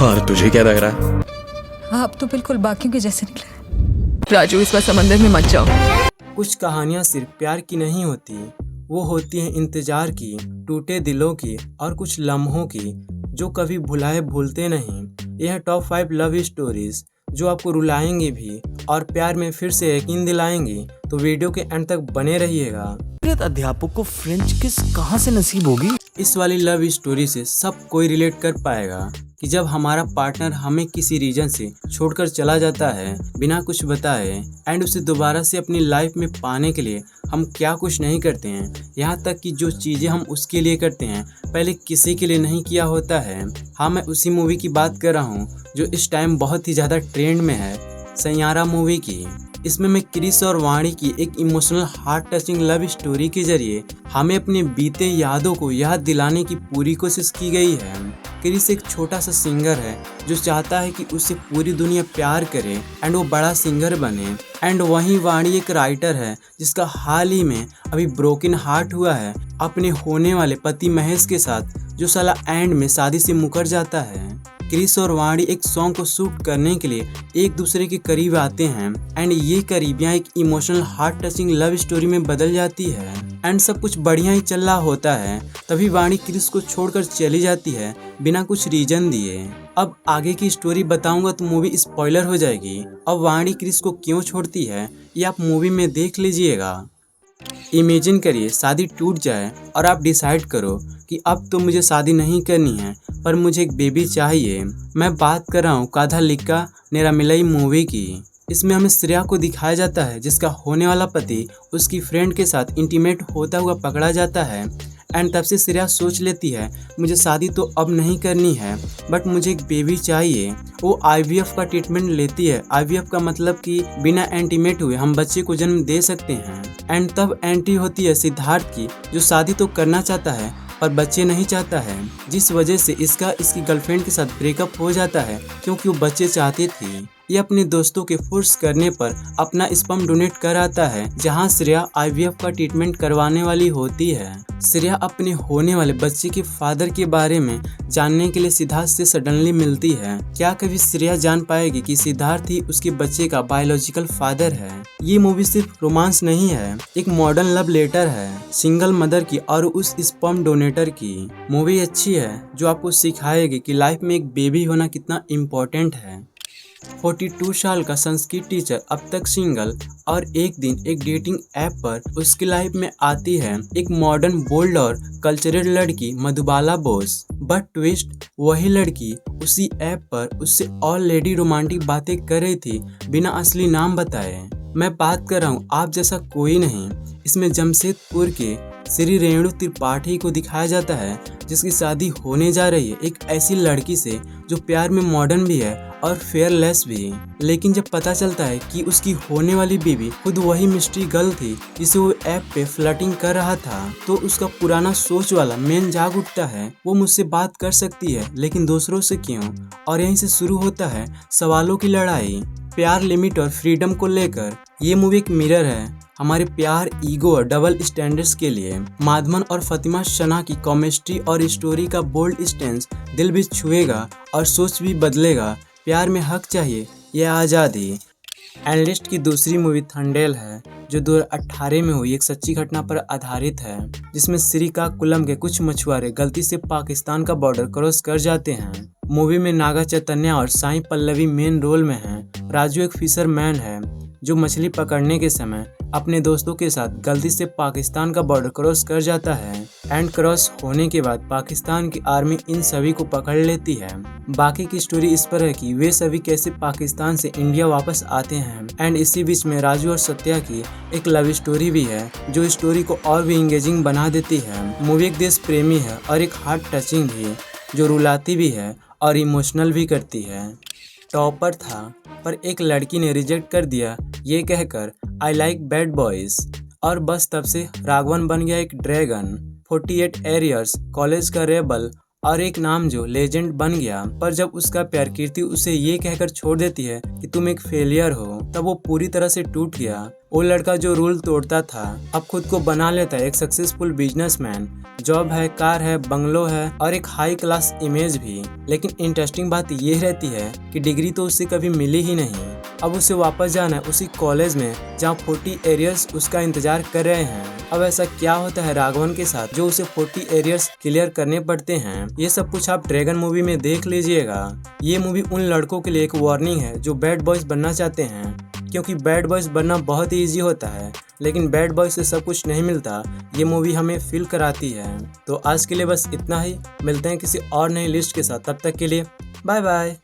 और तुझे क्या लग रहा है? आप तो बिल्कुल बाकियों के जैसे निकले। राजू, इस बार समंदर में मत जाओ। कुछ कहानियाँ सिर्फ प्यार की नहीं होती, वो होती हैं इंतजार की, टूटे दिलों की और कुछ लम्हों की जो कभी भुलाए भूलते नहीं। यह टॉप 5 लव स्टोरीज जो आपको रुलाएंगे भी और प्यार में फिर से यकीन दिलाएंगी। तो वीडियो के अंत तक बने रहिएगा। अध्यापक को फ्रेंच किस कहाँ से नसीब होगी? इस वाली लव स्टोरी से सब कोई रिलेट कर पाएगा कि जब हमारा पार्टनर हमें किसी रीजन से छोड़कर चला जाता है बिना कुछ बताए, एंड उसे दोबारा से अपनी लाइफ में पाने के लिए हम क्या कुछ नहीं करते हैं। यहाँ तक कि जो चीज़ें हम उसके लिए करते हैं पहले किसी के लिए नहीं किया होता है। हाँ, मैं उसी मूवी की बात कर रहा हूँ जो इस टाइम बहुत ही ज़्यादा ट्रेंड में है, सैयारा मूवी की। इसमें मैं क्रिस और वाणी की एक emotional heart touching love story के जरिए हमें अपने बीते यादों को याद दिलाने की पूरी कोशिश की गई है। क्रिस एक छोटा सा सिंगर है जो चाहता है कि उससे पूरी दुनिया प्यार करे एंड वो बड़ा सिंगर बने। एंड वहीं वाणी एक राइटर है जिसका हाल ही में अभी ब्रोकन हार्ट हुआ है अपने होने वाले पति महेश के साथ, जो साला एंड में शादी से मुकर जाता है। क्रिस और वाणी एक सॉन्ग को शूट करने के लिए एक दूसरे के करीब आते हैं एंड ये करीबियाँ एक emotional heart touching love story में बदल जाती है। एंड सब कुछ बढ़िया ही चल रहा होता है, तभी वाणी क्रिस को छोड़कर चली जाती है बिना कुछ रीजन दिए। अब आगे की स्टोरी बताऊंगा तो मूवी स्पॉइलर हो जाएगी। अब वाणी क्रिस को क्यों छोड़ती है ये आप मूवी में देख लीजिएगा। इमेजिन करिए शादी टूट जाए और आप डिसाइड करो कि अब तो मुझे शादी नहीं करनी है पर मुझे एक बेबी चाहिए। मैं बात कर रहा हूँ काथालिक्का नेरामिलई मूवी की। इसमें हमें श्रेया को दिखाया जाता है जिसका होने वाला पति उसकी फ्रेंड के साथ इंटीमेट होता हुआ पकड़ा जाता है। एंड तब से श्रेया सोच लेती है मुझे शादी तो अब नहीं करनी है बट मुझे एक बेबी चाहिए। वो IVF का ट्रीटमेंट लेती है। IVF का मतलब कि बिना इंटीमेट हुए हम बच्चे को जन्म दे सकते हैं। एंड तब एंट्री होती है सिद्धार्थ की, जो शादी तो करना चाहता है पर बच्चे नहीं चाहता है, जिस वजह से इसकी गर्लफ्रेंड के साथ ब्रेकअप हो जाता है क्योंकि वो बच्चे चाहती थी। ये अपने दोस्तों के फोर्स करने पर अपना स्पर्म डोनेट कराता है जहां श्रेया IVF का ट्रीटमेंट करवाने वाली होती है। श्रेया अपने होने वाले बच्चे के फादर के बारे में जानने के लिए सिद्धार्थ से सडनली मिलती है। क्या कभी श्रेया जान पाएगी कि सिद्धार्थ ही उसके बच्चे का बायोलॉजिकल फादर है? ये मूवी सिर्फ रोमांस नहीं है, एक मॉडर्न लव लेटर है सिंगल मदर की और उस स्पर्म डोनेटर की। मूवी अच्छी है जो आपको सिखाएगी कि लाइफ में एक बेबी होना कितना इम्पोर्टेंट है। 42 साल का संस्कृत टीचर अब तक सिंगल और एक दिन एक डेटिंग ऐप पर उसकी लाइफ में आती है एक मॉडर्न बोल्ड और कल्चरल लड़की मधुबाला बोस। बट ट्विस्ट, वही लड़की उसी ऐप पर उससे ऑलरेडी रोमांटिक बातें कर रही थी बिना असली नाम बताए। मैं बात कर रहा हूँ आप जैसा कोई नहीं। इसमें जमशेदपुर के श्री रेणु त्रिपाठी को दिखाया जाता है जिसकी शादी होने जा रही है एक ऐसी लड़की से जो प्यार में मॉडर्न भी है और फेयरलेस भी। लेकिन जब पता चलता है कि उसकी होने वाली बीवी खुद वही मिस्ट्री गर्ल थी जिसे वो ऐप पे फ्लर्टिंग कर रहा था, तो उसका पुराना सोच वाला मेन जाग उठता है। वो मुझसे बात कर सकती है लेकिन दूसरों से क्यों? और यहीं से शुरू होता है सवालों की लड़ाई, प्यार, लिमिट और फ्रीडम को लेकर। ये मूवी एक मिरर है हमारे प्यार, ईगो और डबल स्टैंडर्ड्स के लिए। माधवन और फातिमा सना की केमिस्ट्री और स्टोरी का बोल्ड स्टेंस दिल भी छुएगा और सोच भी बदलेगा। प्यार में हक चाहिए, यह आज़ादी। एनालिस्ट की दूसरी मूवी थंडेल है जो 2018 में हुई एक सच्ची घटना पर आधारित है, जिसमें श्रीकाकुलम के कुछ मछुआरे गलती से पाकिस्तान का बॉर्डर क्रॉस कर जाते हैं। मूवी में नागा चैतन्य और साई पल्लवी मेन रोल में हैं। राजू एक फिशरमैन है जो मछली पकड़ने के समय अपने दोस्तों के साथ गलती से पाकिस्तान का बॉर्डर क्रॉस कर जाता है। एंड क्रॉस होने के बाद पाकिस्तान की आर्मी इन सभी को पकड़ लेती है। बाकी की स्टोरी इस पर है कि वे सभी कैसे पाकिस्तान से इंडिया वापस आते हैं। एंड इसी बीच में राजू और सत्या की एक लव स्टोरी भी है जो स्टोरी को और भी इंगेजिंग बना देती है। मूवी एक देश प्रेमी है और एक हार्ट टचिंग भी, जो रुलाती भी है और इमोशनल भी करती है। टॉपर था पर एक लड़की ने रिजेक्ट कर दिया ये कहकर आई लाइक बैड बॉयज, और बस तब से राघवन बन गया एक ड्रैगन। 48 एरियर्स कॉलेज का रेबल और एक नाम जो लेजेंड बन गया। पर जब उसका प्यार कीर्ति उसे ये कहकर छोड़ देती है कि तुम एक फेलियर हो, तब वो पूरी तरह से टूट गया। वो लड़का जो रूल तोड़ता था अब खुद को बना लेता है एक सक्सेसफुल बिजनेसमैन। जॉब है, कार है, बंगलो है और एक हाई क्लास इमेज भी। लेकिन इंटरेस्टिंग बात ये रहती है कि डिग्री तो उससे कभी मिली ही नहीं। अब उसे वापस जाना है उसी कॉलेज में जहाँ 40 एरियर्स उसका इंतजार कर रहे हैं। अब ऐसा क्या होता है राघवन के साथ जो उसे 40 एरियर्स क्लियर करने पड़ते हैं, ये सब कुछ आप ड्रैगन मूवी में देख लीजिएगा। ये मूवी उन लड़कों के लिए एक वार्निंग है जो बैड बॉयज बनना चाहते हैं, क्योंकि बैड बॉयज बनना बहुत ही ईजी होता है, लेकिन बैड बॉय से सब कुछ नहीं मिलता। ये मूवी हमें फील कराती है। तो आज के लिए बस इतना ही, मिलते हैं किसी और नई लिस्ट के साथ। तब तक के लिए बाय बाय।